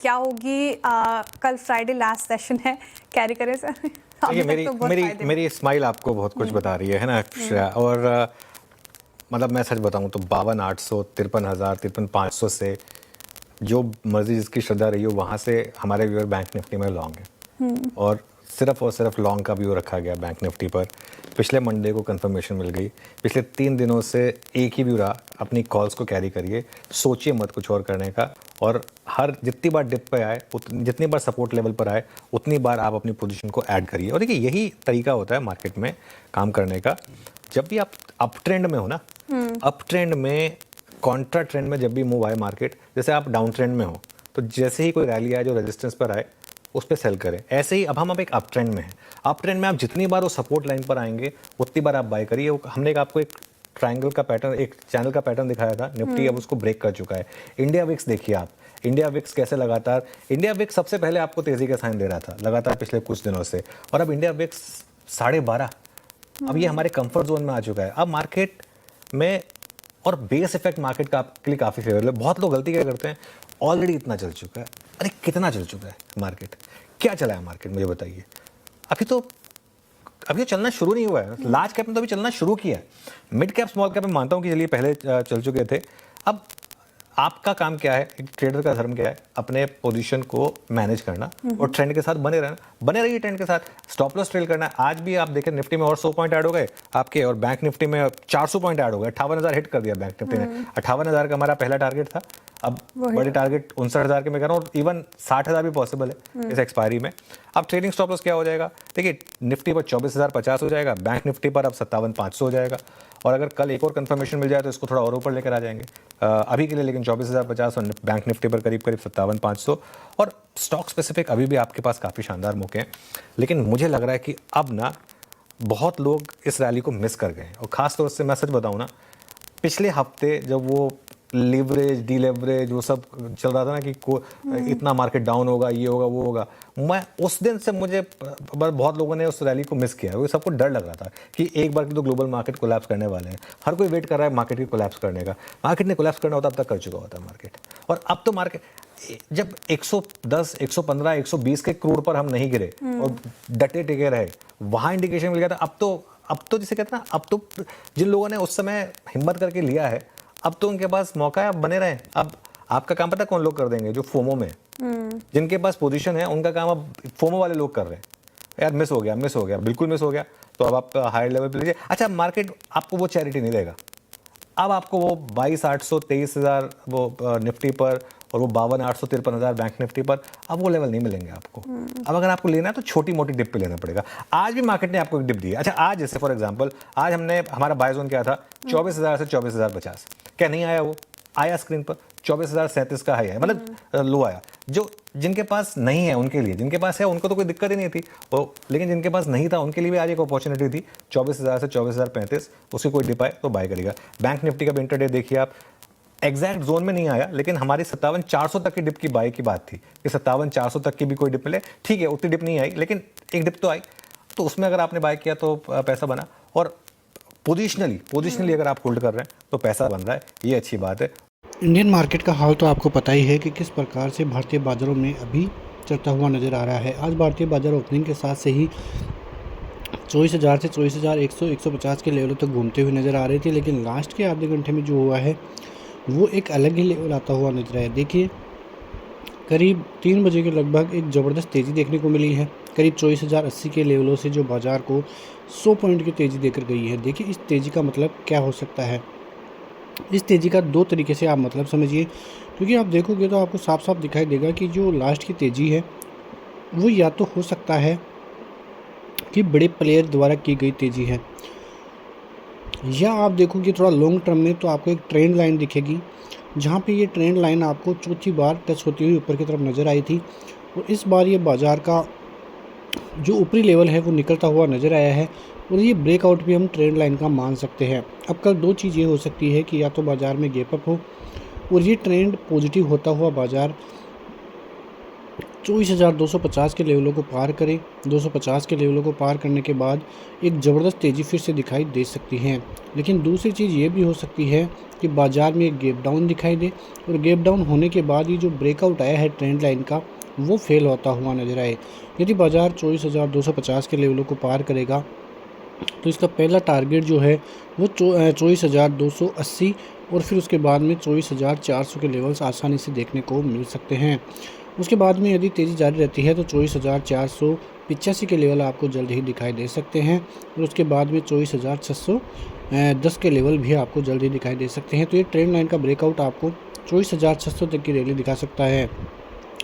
क्या होगी? कल फ्राइडे लास्ट सेशन है, कैरी करें सर। देखिए मेरी स्माइल आपको बहुत कुछ बता रही है ना श्रेया। और मतलब मैं सच बताऊं तो 52,800, 53,000, 53,500 से जो मर्जी जिसकी श्रद्धा रही हो वहाँ से हमारे व्यूअर बैंक निफ्टी में लॉन्ग है और सिर्फ लॉन्ग का व्यू रखा गया बैंक निफ्टी पर। पिछले मंडे को कंफर्मेशन मिल गई। पिछले 3 दिनों से एक ही व्यू रहा, अपनी कॉल्स को कैरी करिए, सोचिए मत कुछ और करने का। और हर जितनी बार डिप पे आए, जितनी बार सपोर्ट लेवल पर आए, उतनी बार आप अपनी पोजीशन को ऐड करिए। और देखिए यही तरीका होता है मार्केट में काम करने का। जब भी आप अप ट्रेंड में हो ना, अप ट्रेंड में, कॉन्ट्रा ट्रेंड में जब भी मूव आए मार्केट, जैसे आप डाउन ट्रेंड में हो तो जैसे ही कोई रैली आए जो रेजिस्टेंस पर आए उस पर सेल करें। ऐसे ही अब हम एक अप ट्रेंड में हैं। अप ट्रेंड में आप जितनी बार वो सपोर्ट लाइन पर आएंगे उतनी बार आप बाय करिए। हमने आपको एक ट्रायंगल का पैटर्न, एक चैनल का पैटर्न दिखाया था, निफ्टी अब उसको ब्रेक कर चुका है। इंडिया विक्स देखिए आप, इंडिया विक्स कैसे लगातार, इंडिया विक्स सबसे पहले आपको तेजी का साइन दे रहा था लगातार पिछले कुछ दिनों से, और अब इंडिया विक्स 12.5, अब ये हमारे कंफर्ट जोन में आ चुका है। अब मार्केट में, और बेस इफेक्ट मार्केट का आपके लिए काफ़ी फेवरेबल है। बहुत लोग गलती क्या करते हैं, ऑलरेडी इतना चल चुका है। अरे कितना चल चुका है मार्केट, क्या चला है मार्केट, मुझे बताइए। अभी तो चलना शुरू नहीं हुआ है। लार्ज कैप में तो अभी चलना शुरू किया है। मिड कैप स्मॉल कैप में मानता हूँ कि चलिए पहले चल चुके थे। अब आपका काम क्या है, एक ट्रेडर का धर्म क्या है, अपने पोजीशन को मैनेज करना और ट्रेंड के साथ बने रहना। बने रहिए ट्रेंड के साथ, स्टॉप लॉस ट्रेल करना है। आज भी आप देखें निफ्टी में और 100 पॉइंट ऐड हो गए आपके, और बैंक निफ्टी में 400 पॉइंट ऐड हो गए। 58,000 हिट कर दिया बैंक निफ्टी ने। 58,000 का हमारा पहला टारगेट था, अब बड़े टारगेट 59,000 के मैं कह रहा हूँ, इवन 60,000 भी पॉसिबल है इस एक्सपायरी में। अब ट्रेडिंग स्टॉप लॉस क्या हो जाएगा, देखिए निफ्टी पर 24,050 हो जाएगा, बैंक निफ्टी पर अब 57,500 हो जाएगा। और अगर कल एक और कंफर्मेशन मिल जाए तो इसको थोड़ा और ऊपर लेकर आ जाएंगे अभी के लिए, लेकिन 24,050 और बैंक निफ्टी पर करीब 57,500। और स्टॉक स्पेसिफिक अभी भी आपके पास काफ़ी शानदार मौके हैं, लेकिन मुझे लग रहा है कि अब ना बहुत लोग इस रैली को मिस कर गए। और ख़ास तौर से मैं सच बताऊँ ना, पिछले हफ्ते जब वो लीवरेज डी लेवरेज वो सब चल रहा था ना कि इतना मार्केट डाउन होगा, ये होगा, वो होगा, मैं उस दिन से मुझे बहुत लोगों ने उस रैली को मिस किया। वो सबको डर लग रहा था कि एक बार की तो ग्लोबल मार्केट कोलैप्स करने वाले हैं। हर कोई वेट कर रहा है मार्केट की कोलैप्स करने का। मार्केट ने कोलैप्स करना होता अब तक कर चुका होता है मार्केट। और अब तो मार्केट जब 110, 115, 120 के करोड़ पर हम नहीं गिरे और डटे टिके रहे, वहाँ इंडिकेशन मिल गया था। अब तो जिसे कहते हैं ना, अब तो जिन लोगों ने उस समय हिम्मत करके लिया है, अब तो उनके पास मौका है, अब बने रहें। अब आपका काम पता कौन लोग कर देंगे, जो फोमो में, जिनके पास पोजीशन है उनका काम अब फोमो वाले लोग कर रहे हैं। यार मिस हो गया, बिल्कुल मिस हो गया, तो अब आप हायर लेवल पे लीजिए। अच्छा, मार्केट आपको वो चैरिटी नहीं देगा। अब आपको वो 22,800, 23,000 वो निफ्टी पर, और वो 52,800, 53,000 बैंक निफ्टी पर, अब वो लेवल नहीं मिलेंगे आपको। अब अगर आपको लेना है तो छोटी मोटी डिप पे लेना पड़ेगा। आज भी मार्केट ने आपको एक डिप दी है। अच्छा, आज जैसे फॉर एग्जांपल आज हमारा बाय जोन क्या था, 24,000 से 24,050। क्या नहीं आया, वो आया स्क्रीन पर 24,037 का हाई है, मतलब लो आया। जिनके पास नहीं है उनके लिए, जिनके पास है उनको तो कोई दिक्कत ही नहीं थी, लेकिन जिनके पास नहीं था उनके लिए भी आज एक अपॉर्चुनिटी थी। 24,000 से 24,035 उसकी कोई डिप आए तो बाय करेगा। बैंक निफ्टी का भी इंटरडे देखिए आप, एग्जैक्ट जोन में नहीं आया, लेकिन हमारी 57,400 तक की डिप की बाय की बात थी कि 57,400 तक की भी कोई डिप मिले। ठीक है, उतनी डिप नहीं आई, लेकिन एक डिप तो आई, तो उसमें अगर आपने बाय किया तो पैसा बना। और पोजिशनली अगर आप होल्ड कर रहे हैं तो पैसा बन रहा है, ये अच्छी बात है। इंडियन मार्केट का हाल तो आपको पता ही है कि किस प्रकार से भारतीय बाज़ारों में अभी चलता हुआ नज़र आ रहा है। आज भारतीय बाज़ार ओपनिंग के साथ से ही 24,000 से 24,100, 150 के लेवलों तक घूमते हुए नज़र आ रहे थे, लेकिन लास्ट के आधे घंटे में जो हुआ है वो एक अलग ही लेवल आता हुआ नजर आया। देखिए करीब 3 बजे के लगभग एक ज़बरदस्त तेज़ी देखने को मिली है। करीब 24,080 के लेवलों से जो बाज़ार को 100 पॉइंट की तेज़ी देकर गई है। देखिए इस तेज़ी का मतलब क्या हो सकता है, इस तेज़ी का 2 तरीके से आप मतलब समझिए, क्योंकि आप देखोगे तो आपको साफ साफ दिखाई देगा कि जो लास्ट की तेज़ी है वो या तो हो सकता है कि बड़े प्लेयर द्वारा की गई तेज़ी है, या आप देखोगे थोड़ा लॉन्ग टर्म में तो आपको एक ट्रेंड लाइन दिखेगी, जहाँ पे ये ट्रेंड लाइन आपको चौथी बार टच होती हुई ऊपर की तरफ नज़र आई थी। और इस बार ये बाज़ार का जो ऊपरी लेवल है वो निकलता हुआ नज़र आया है, और ये ब्रेकआउट भी हम ट्रेंड लाइन का मान सकते हैं। अब कल 2 चीज़ ये हो सकती है कि या तो बाज़ार में गैप अप हो और ये ट्रेंड पॉजिटिव होता हुआ बाज़ार 24,250 के लेवलों को पार करें। 250 के लेवलों को पार करने के बाद एक ज़बरदस्त तेज़ी फिर से दिखाई दे सकती है। लेकिन दूसरी चीज़ ये भी हो सकती है कि बाज़ार में एक गैप डाउन दिखाई दे और गैप डाउन होने के बाद ये जो ब्रेकआउट आया है ट्रेंड लाइन का वो फेल होता हुआ नज़र आए। यदि बाज़ार 24,250 के लेवलों को पार करेगा तो इसका पहला टारगेट जो है वो 24,280 और फिर उसके बाद में 24,400 के लेवल्स आसानी से देखने को मिल सकते हैं। उसके बाद में यदि तेज़ी जारी रहती है तो 24,485 के लेवल आपको जल्द ही दिखाई दे सकते हैं और उसके बाद में 24,610 के लेवल भी आपको जल्द ही दिखाई दे सकते हैं। तो ये ट्रेंड लाइन का ब्रेकआउट आपको 24,600 तक की रैली दिखा सकता है।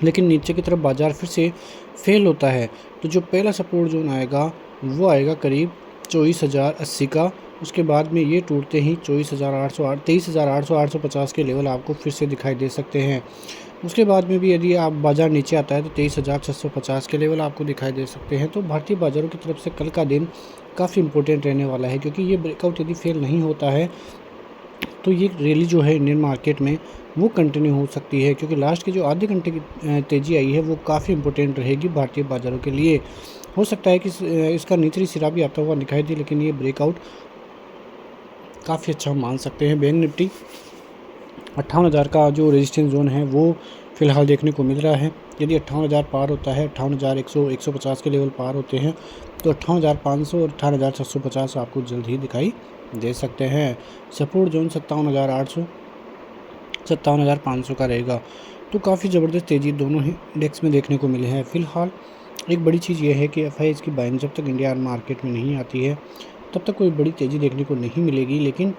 लेकिन नीचे की तरफ बाज़ार फिर से फेल होता है तो जो पहला सपोर्ट जोन आएगा वो आएगा करीब 24,080 का। उसके बाद में ये टूटते ही 23,850 के लेवल आपको फिर से दिखाई दे सकते हैं। उसके बाद में भी यदि आप बाज़ार नीचे आता है तो 23,650 के लेवल आपको दिखाई दे सकते हैं। तो भारतीय बाज़ारों की तरफ से कल का दिन काफ़ी इंपॉर्टेंट रहने वाला है, क्योंकि ये ब्रेकआउट यदि फेल नहीं होता है तो ये रैली जो है इंडियन मार्केट में वो कंटिन्यू हो सकती है, क्योंकि लास्ट के जो आधे घंटे की तेज़ी आई है वो काफ़ी इंपॉर्टेंट रहेगी भारतीय बाज़ारों के लिए। हो सकता है कि इसका निचली सिरा भी आता हुआ दिखाई दे, लेकिन ये ब्रेकआउट काफ़ी अच्छा मान सकते हैं। बैंक निफ्टी 58,000 का जो रेजिस्टेंस जोन है वो फ़िलहाल देखने को मिल रहा है। यदि 58,000 पार होता है, 58,150 के लेवल पार होते हैं तो 58,500 और 58,650 आपको जल्द ही दिखाई दे सकते हैं। सपोर्ट जोन 57,800 57,500 का रहेगा। तो काफ़ी ज़बरदस्त तेज़ी दोनों ही इंडेक्स में देखने को मिले हैं। फ़िलहाल एक बड़ी चीज़ ये है कि FIIs की बाइंग जब तक इंडियन मार्केट में नहीं आती है तब तक कोई बड़ी तेज़ी देखने को नहीं मिलेगी। लेकिन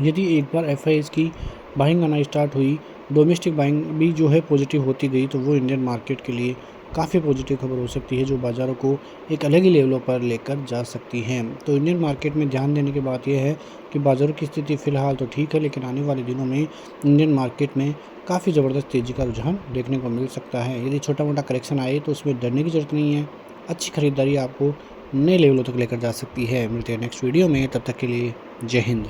यदि एक बार FIIs की बाइंग आना स्टार्ट हुई, डोमेस्टिक बाइंग भी जो है पॉजिटिव होती गई, तो वो इंडियन मार्केट के लिए काफ़ी पॉजिटिव खबर हो सकती है, जो बाज़ारों को एक अलग ही लेवलों पर लेकर जा सकती हैं। तो इंडियन मार्केट में ध्यान देने की बात यह है कि बाज़ारों की स्थिति फ़िलहाल तो ठीक है, लेकिन आने वाले दिनों में इंडियन मार्केट में काफ़ी ज़बरदस्त तेज़ी का रुझान देखने को मिल सकता है। यदि छोटा मोटा करेक्शन आए तो उसमें डरने की ज़रूरत नहीं है। अच्छी खरीदारी आपको नए लेवलों तक लेकर जा सकती है। मिलते हैं नेक्स्ट वीडियो में, तब तक के लिए जय हिंद।